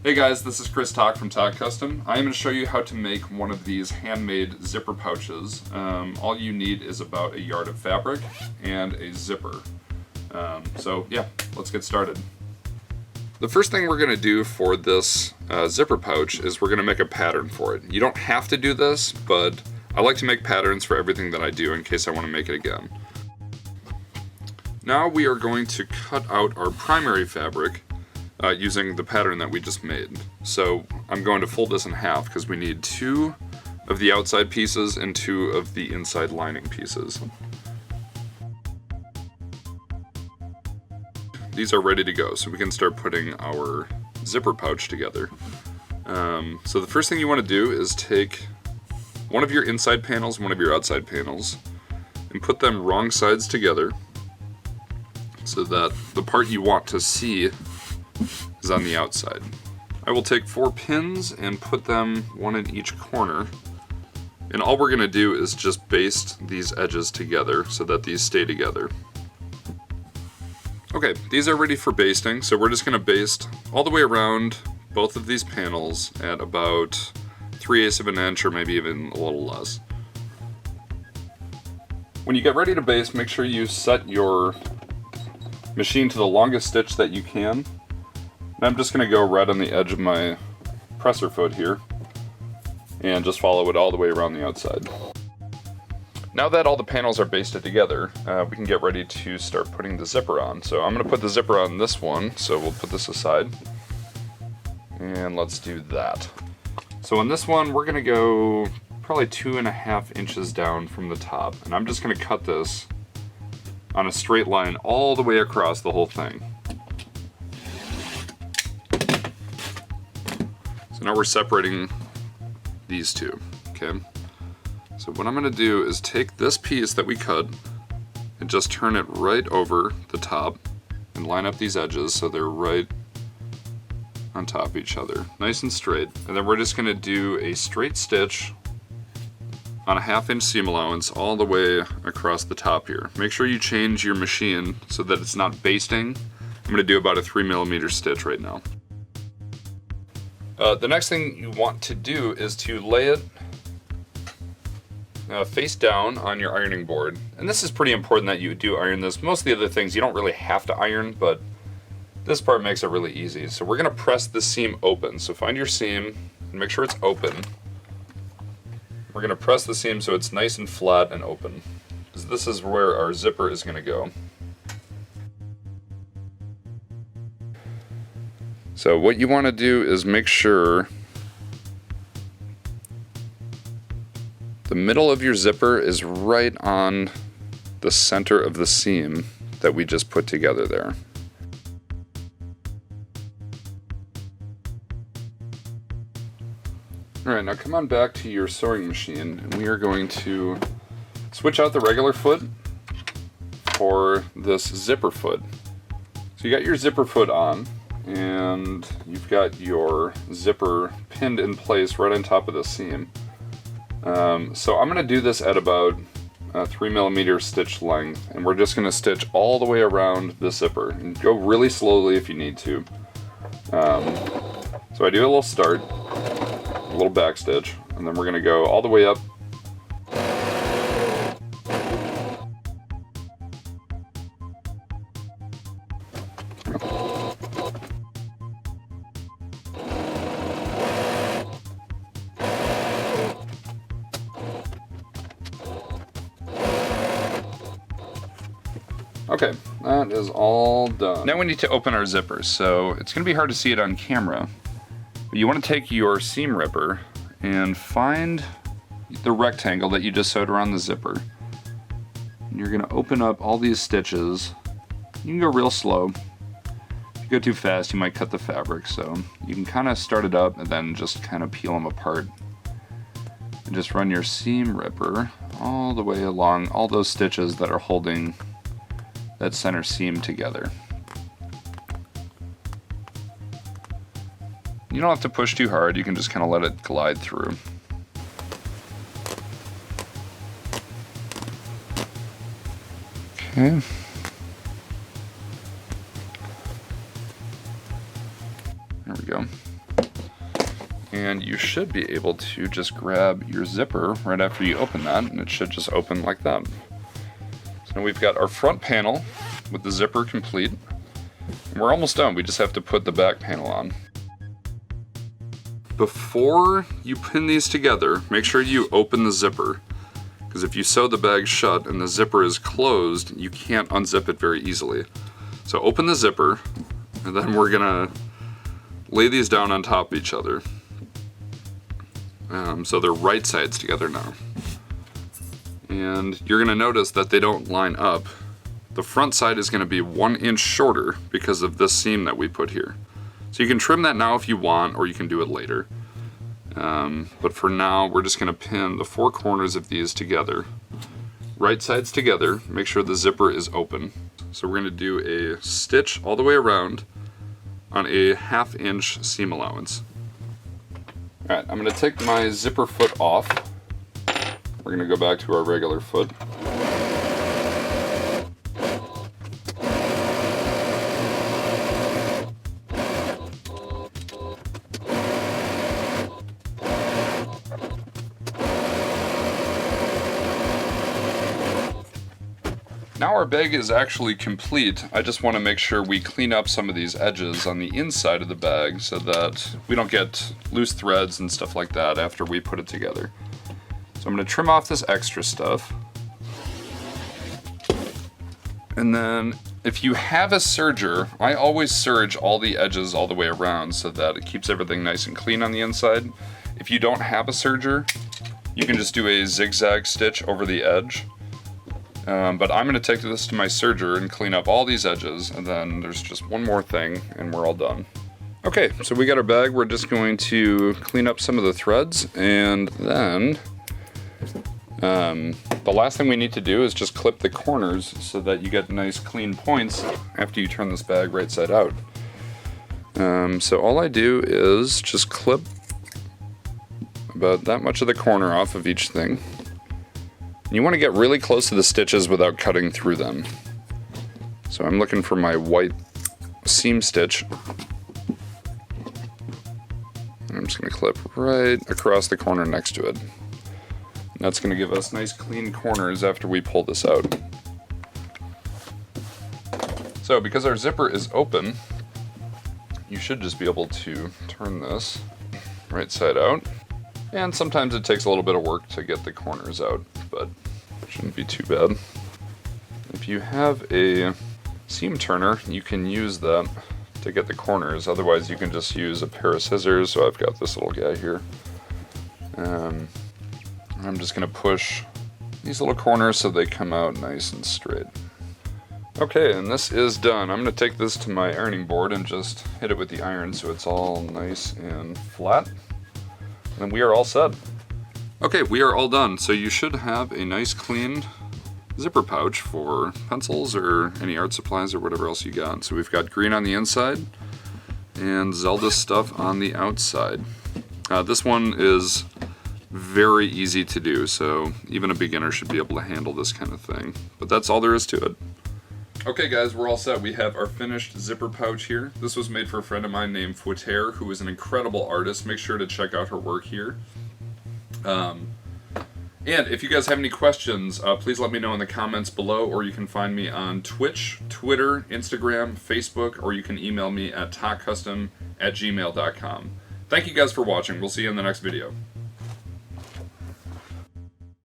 Hey guys, this is Tock from Tock Custom. I am going to show you how to make one of these handmade zipper pouches. All you need is about a yard of fabric and a zipper. So yeah, let's get started. The first thing we're going to do for this zipper pouch is we're going to make a pattern for it. You don't have to do this, but I like to make patterns for everything that I do in case I want to make it again. Now we are going to cut out our primary fabric using the pattern that we just made. So I'm going to fold this in half because we need 2 of the outside pieces and 2 of the inside lining pieces. These are ready to go, so we can start putting our zipper pouch together. So the first thing you want to do is take one of your inside panels, one of your outside panels, and put them wrong sides together so that the part you want to see is on the outside. I will take 4 pins and put them one in each corner, and all we're going to do is just baste these edges together so that these stay together. Okay, these are ready for basting, so we're just going to baste all the way around both of these panels at about 3/8 of an inch or maybe even a little less. When you get ready to baste, make sure you set your machine to the longest stitch that you can. And I'm just going to go right on the edge of my presser foot here and just follow it all the way around the outside. Now that all the panels are basted together, we can get ready to start putting the zipper on. So I'm going to put the zipper on this one, so we'll put this aside. And let's do that. So on this one, we're going to go probably 2.5 inches down from the top. And I'm just going to cut this on a straight line all the way across the whole thing. So now we're separating these two, okay? So what I'm gonna do is take this piece that we cut and just turn it right over the top and line up these edges so they're right on top of each other, nice and straight. And then we're just gonna do a straight stitch on a 1/2 inch seam allowance all the way across the top here. Make sure you change your machine so that it's not basting. I'm gonna do about a 3mm stitch right now. The next thing you want to do is to lay it face down on your ironing board. And this is pretty important that you do iron this. Most of the other things you don't really have to iron, but this part makes it really easy. So we're gonna press the seam open. So find your seam and make sure it's open. We're gonna press the seam so it's nice and flat and open, because this is where our zipper is gonna go. So what you want to do is make sure the middle of your zipper is right on the center of the seam that we just put together there. Alright, now come on back to your sewing machine and we are going to switch out the regular foot for this zipper foot. So you got your zipper foot on, and you've got your zipper pinned in place right on top of the seam. So I'm going to do this at about 3mm stitch length, and we're just going to stitch all the way around the zipper, and go really slowly if you need to. So I do a little start, a little back stitch, and then we're going to go all the way up. Okay, that is all done. Now we need to open our zippers, so it's going to be hard to see it on camera. But you want to take your seam ripper and find the rectangle that you just sewed around the zipper. And you're going to open up all these stitches. You can go real slow. If you go too fast, you might cut the fabric, so you can kind of start it up and then just kind of peel them apart. And just run your seam ripper all the way along all those stitches that are holding that center seam together. You don't have to push too hard, you can just kind of let it glide through. Okay. There we go. And you should be able to just grab your zipper right after you open that, and it should just open like that. So now we've got our front panel with the zipper complete. And we're almost done, we just have to put the back panel on. Before you pin these together, make sure you open the zipper, because if you sew the bag shut and the zipper is closed, you can't unzip it very easily. So open the zipper, and then we're gonna lay these down on top of each other. So they're right sides together now. And you're gonna notice that they don't line up. The front side is gonna be 1 inch shorter because of this seam that we put here. So you can trim that now if you want, or you can do it later. But for now, we're just gonna pin the 4 corners of these together. Right sides together, make sure the zipper is open. So we're gonna do a stitch all the way around on a 1/2 inch seam allowance. All right, I'm gonna take my zipper foot off. We're gonna go back to our regular foot. Now our bag is actually complete. I just want to make sure we clean up some of these edges on the inside of the bag so that we don't get loose threads and stuff like that after we put it together. So I'm going to trim off this extra stuff. And then if you have a serger, I always serge all the edges all the way around so that it keeps everything nice and clean on the inside. If you don't have a serger, you can just do a zigzag stitch over the edge. But I'm going to take this to my serger and clean up all these edges, and then there's just one more thing and we're all done. Okay, so we got our bag. We're just going to clean up some of the threads, and then the last thing we need to do is just clip the corners so that you get nice clean points after you turn this bag right side out. So all I do is just clip about that much of the corner off of each thing. You want to get really close to the stitches without cutting through them. So I'm looking for my white seam stitch. I'm just going to clip right across the corner next to it. That's going to give us nice clean corners after we pull this out. So because our zipper is open, you should just be able to turn this right side out. And sometimes it takes a little bit of work to get the corners out, but it shouldn't be too bad. If you have a seam turner, you can use that to get the corners. Otherwise, you can just use a pair of scissors. So I've got this little guy here. I'm just going to push these little corners so they come out nice and straight. Okay, and this is done. I'm going to take this to my ironing board and just hit it with the iron so it's all nice and flat. And we are all set. Okay, we are all done. So you should have a nice clean zipper pouch for pencils or any art supplies or whatever else you got. So we've got green on the inside and Zelda stuff on the outside. This one is very easy to do, so even a beginner should be able to handle this kind of thing. But that's all there is to it. Okay guys, we're all set. We have our finished zipper pouch here. This was made for a friend of mine named Fwatair, who is an incredible artist. Make sure to check out her work here. And if you guys have any questions, please let me know in the comments below, or you can find me on Twitch, Twitter, Instagram, Facebook, or you can email me at tockcustom@gmail.com. Thank you guys for watching. We'll see you in the next video.